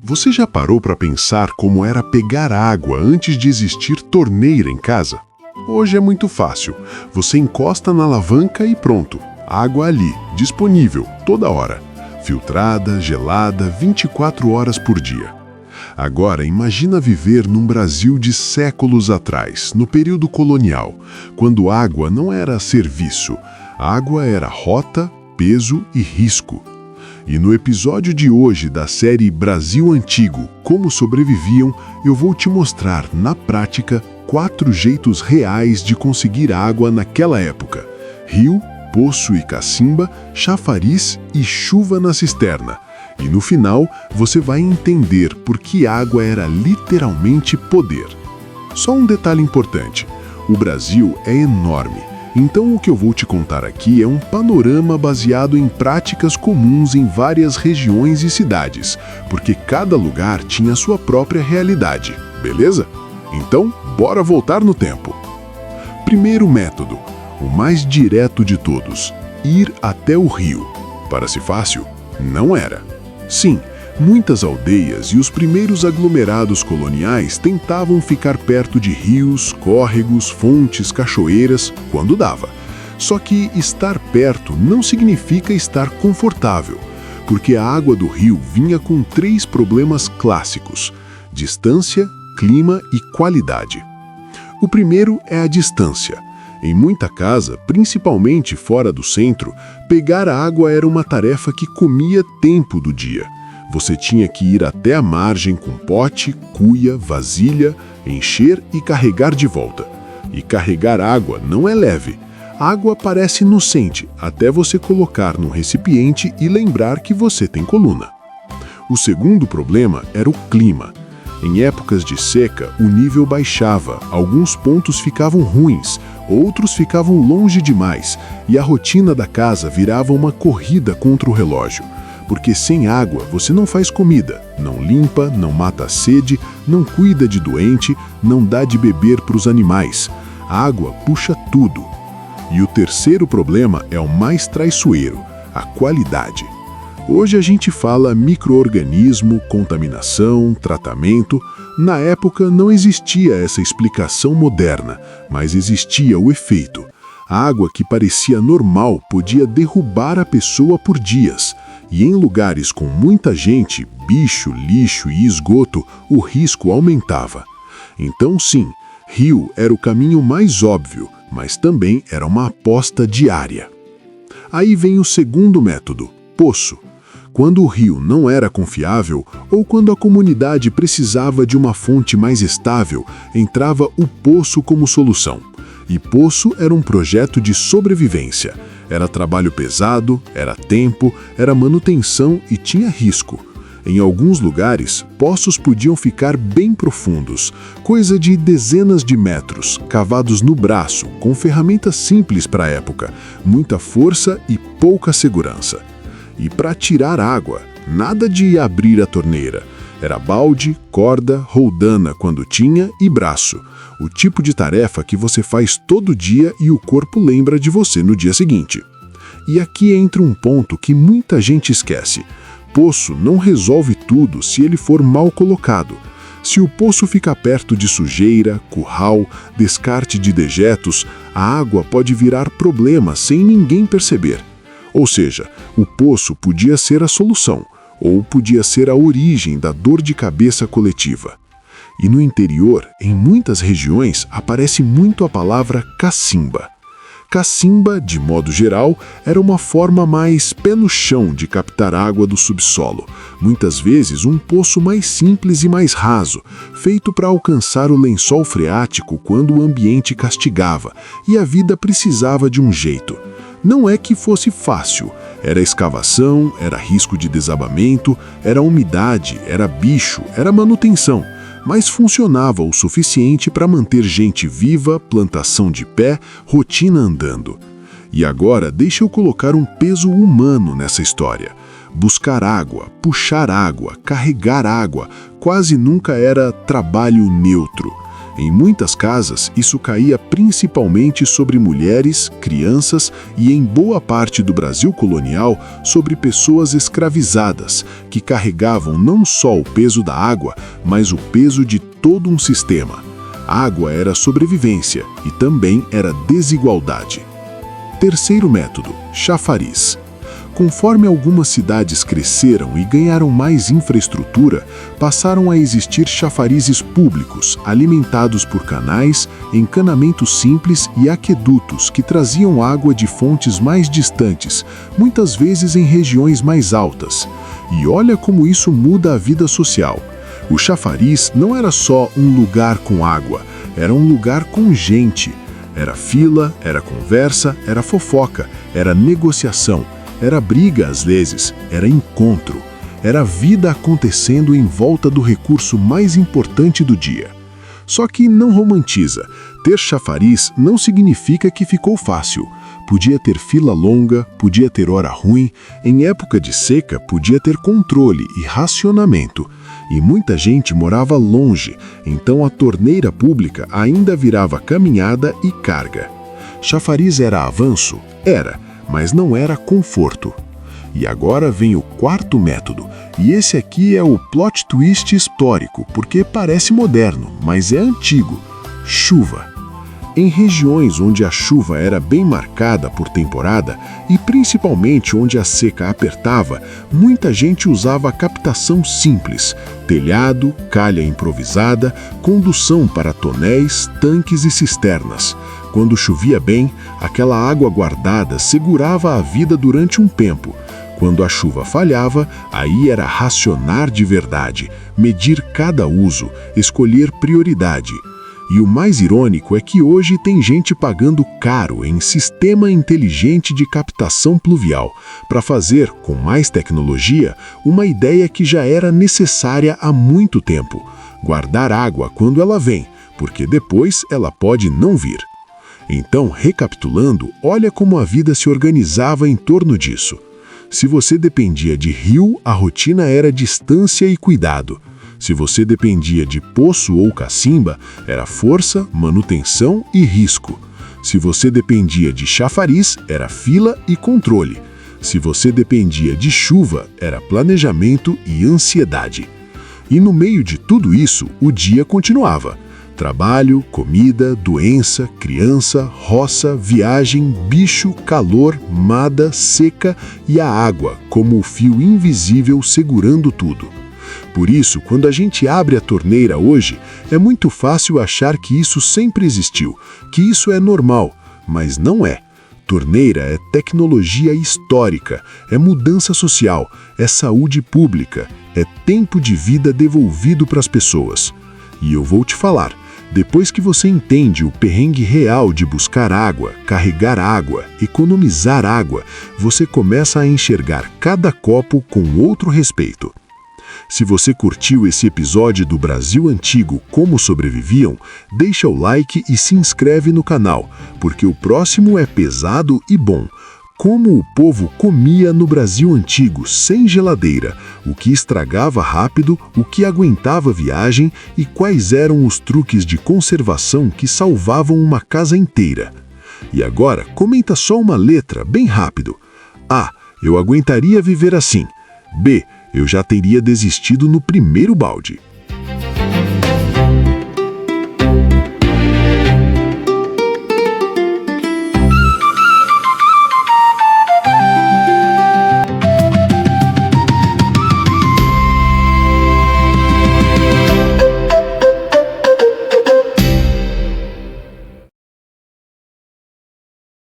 Você já parou para pensar como era pegar água antes de existir torneira em casa? Hoje é muito fácil. Você encosta na alavanca e pronto. Água ali, disponível, toda hora. Filtrada, gelada, 24 horas por dia. Agora, imagina viver num Brasil de séculos atrás, no período colonial, quando água não era serviço. Água era rota, peso e risco. E no episódio de hoje da série Brasil Antigo, Como Sobreviviam, eu vou te mostrar, na prática, 4 jeitos reais de conseguir água naquela época: rio, poço e cacimba, chafariz e chuva na cisterna. E no final, você vai entender por que água era literalmente poder. Só um detalhe importante: o Brasil é enorme. Então o que eu vou te contar aqui é um panorama baseado em práticas comuns em várias regiões e cidades, porque cada lugar tinha sua própria realidade, beleza? Então, bora voltar no tempo. Primeiro método, o mais direto de todos: ir até o rio. Parece fácil? Não era. Sim, muitas aldeias e os primeiros aglomerados coloniais tentavam ficar perto de rios, córregos, fontes, cachoeiras, quando dava. Só que estar perto não significa estar confortável, porque a água do rio vinha com 3 problemas clássicos: distância, clima e qualidade. O primeiro é a distância. Em muita casa, principalmente fora do centro, pegar a água era uma tarefa que comia tempo do dia. Você tinha que ir até a margem com pote, cuia, vasilha, encher e carregar de volta. E carregar água não é leve. Água parece inocente até você colocar num recipiente e lembrar que você tem coluna. O segundo problema era o clima. Em épocas de seca, o nível baixava, alguns pontos ficavam ruins, outros ficavam longe demais, e a rotina da casa virava uma corrida contra o relógio. Porque sem água você não faz comida, não limpa, não mata a sede, não cuida de doente, não dá de beber para os animais. A água puxa tudo. E o terceiro problema é o mais traiçoeiro: a qualidade. Hoje a gente fala micro-organismo, contaminação, tratamento. Na época não existia essa explicação moderna, mas existia o efeito. A água que parecia normal podia derrubar a pessoa por dias. E em lugares com muita gente, bicho, lixo e esgoto, o risco aumentava. Então sim, rio era o caminho mais óbvio, mas também era uma aposta diária. Aí vem o segundo método: poço. Quando o rio não era confiável ou quando a comunidade precisava de uma fonte mais estável, entrava o poço como solução. E poço era um projeto de sobrevivência. Era trabalho pesado, era tempo, era manutenção e tinha risco. Em alguns lugares, poços podiam ficar bem profundos, coisa de dezenas de metros, cavados no braço, com ferramentas simples para a época, muita força e pouca segurança. E para tirar água, nada de abrir a torneira. Era balde, corda, roldana quando tinha e braço. O tipo de tarefa que você faz todo dia e o corpo lembra de você no dia seguinte. E aqui entra um ponto que muita gente esquece: poço não resolve tudo se ele for mal colocado. Se o poço ficar perto de sujeira, curral, descarte de dejetos, a água pode virar problema sem ninguém perceber. Ou seja, o poço podia ser a solução, ou podia ser a origem da dor de cabeça coletiva. E no interior, em muitas regiões, aparece muito a palavra cacimba. Cacimba, de modo geral, era uma forma mais pé no chão de captar água do subsolo. Muitas vezes um poço mais simples e mais raso, feito para alcançar o lençol freático quando o ambiente castigava e a vida precisava de um jeito. Não é que fosse fácil. Era escavação, era risco de desabamento, era umidade, era bicho, era manutenção. Mas funcionava o suficiente para manter gente viva, plantação de pé, rotina andando. E agora deixa eu colocar um peso humano nessa história. Buscar água, puxar água, carregar água, quase nunca era trabalho neutro. Em muitas casas, isso caía principalmente sobre mulheres, crianças e, em boa parte do Brasil colonial, sobre pessoas escravizadas, que carregavam não só o peso da água, mas o peso de todo um sistema. Água era sobrevivência e também era desigualdade. Terceiro método, chafariz. Conforme algumas cidades cresceram e ganharam mais infraestrutura, passaram a existir chafarizes públicos, alimentados por canais, encanamentos simples e aquedutos que traziam água de fontes mais distantes, muitas vezes em regiões mais altas. E olha como isso muda a vida social. O chafariz não era só um lugar com água, era um lugar com gente. Era fila, era conversa, era fofoca, era negociação. Era briga às vezes, era encontro, era vida acontecendo em volta do recurso mais importante do dia. Só que não romantiza, ter chafariz não significa que ficou fácil. Podia ter fila longa, podia ter hora ruim, em época de seca podia ter controle e racionamento. E muita gente morava longe, então a torneira pública ainda virava caminhada e carga. Chafariz era avanço? Era. Mas não era conforto. E agora vem o quarto método, e esse aqui é o plot twist histórico, porque parece moderno, mas é antigo. Chuva. Em regiões onde a chuva era bem marcada por temporada, e principalmente onde a seca apertava, muita gente usava a captação simples, telhado, calha improvisada, condução para tonéis, tanques e cisternas. Quando chovia bem, aquela água guardada segurava a vida durante um tempo. Quando a chuva falhava, aí era racionar de verdade, medir cada uso, escolher prioridade. E o mais irônico é que hoje tem gente pagando caro em sistema inteligente de captação pluvial para fazer, com mais tecnologia, uma ideia que já era necessária há muito tempo: guardar água quando ela vem, porque depois ela pode não vir. Então, recapitulando, olha como a vida se organizava em torno disso. Se você dependia de rio, a rotina era distância e cuidado. Se você dependia de poço ou cacimba, era força, manutenção e risco. Se você dependia de chafariz, era fila e controle. Se você dependia de chuva, era planejamento e ansiedade. E no meio de tudo isso, o dia continuava. Trabalho, comida, doença, criança, roça, viagem, bicho, calor, mada, seca e a água, como o fio invisível segurando tudo. Por isso, quando a gente abre a torneira hoje, é muito fácil achar que isso sempre existiu, que isso é normal, mas não é. Torneira é tecnologia histórica, é mudança social, é saúde pública, é tempo de vida devolvido para as pessoas. E eu vou te falar, depois que você entende o perrengue real de buscar água, carregar água, economizar água, você começa a enxergar cada copo com outro respeito. Se você curtiu esse episódio do Brasil Antigo Como Sobreviviam, deixa o like e se inscreve no canal, porque o próximo é pesado e bom. Como o povo comia no Brasil Antigo sem geladeira, o que estragava rápido, o que aguentava viagem e quais eram os truques de conservação que salvavam uma casa inteira. E agora, comenta só uma letra, bem rápido. A. Eu aguentaria viver assim. B. Eu já teria desistido no primeiro balde.